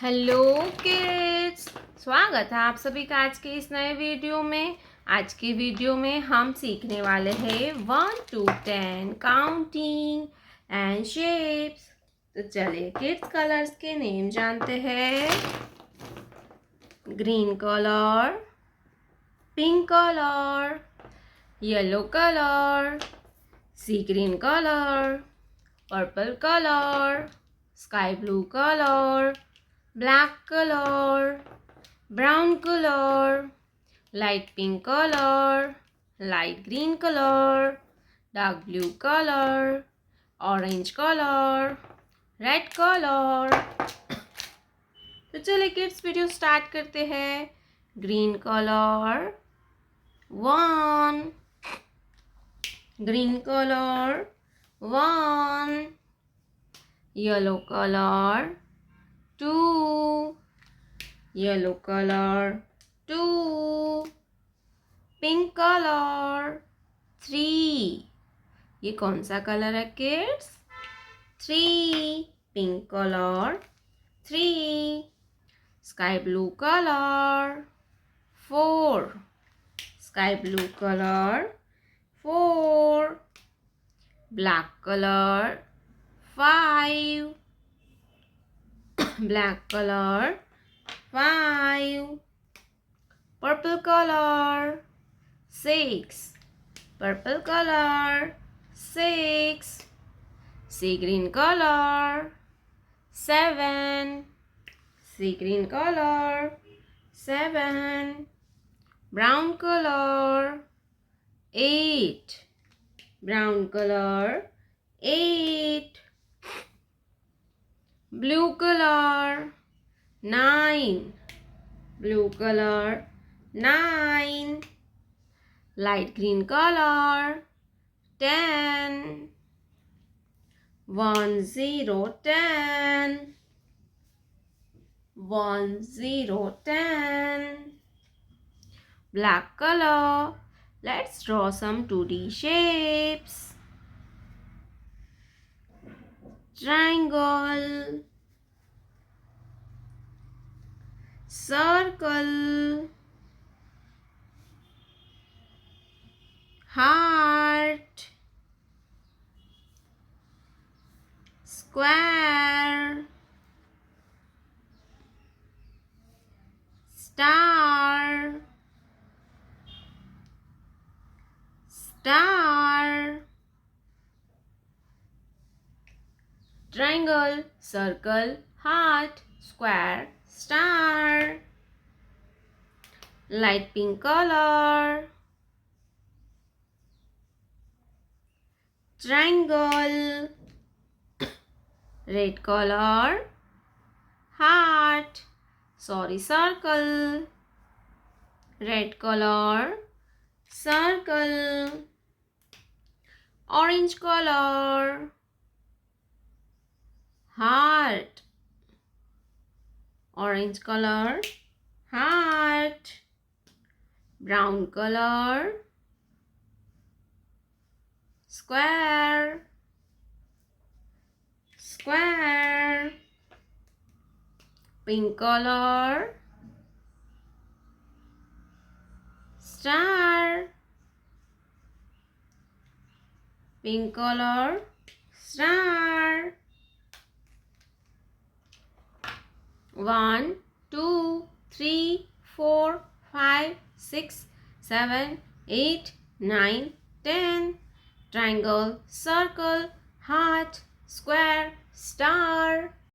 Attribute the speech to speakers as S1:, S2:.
S1: Hello kids, स्वागत है आप सभी का आज के इस नए वीडियो में। आज के वीडियो में हम सीखने वाले हैं 1 to 10 काउंटिंग एंड शेप्स। तो चलिए किड्स कलर्स के नेम जानते हैं। Green colour, pink colour, yellow colour, sea green colour, purple colour, sky blue colour, black color, brown color, light pink color, light green color, dark blue color, orange color, red color। तो चलिए kids video start करते हैं। Green colour 1, green colour 1, yellow colour 2, yellow color 2, pink color 3। ये कौन सा colour है kids? 3, pink colour 3, sky blue colour 4, sky blue colour 4, black colour 5, black color 5, purple color 6, purple color 6, sea green color 7, sea green color 7, brown color 8, brown color 8, blue color 9, blue color 9, light green color 10, 1 0 10, 1 0 10, black color. Let's draw some 2D shapes. Triangle, circle, heart, square, star, star, triangle, circle, heart, square, star, light pink color, triangle, red color, heart, circle, red color, circle, orange color, heart, orange color, heart, brown color, square, square, pink color, star, pink color, star, 1 2 3 4 5 6 7 8 9 10, triangle, circle, heart, square, star।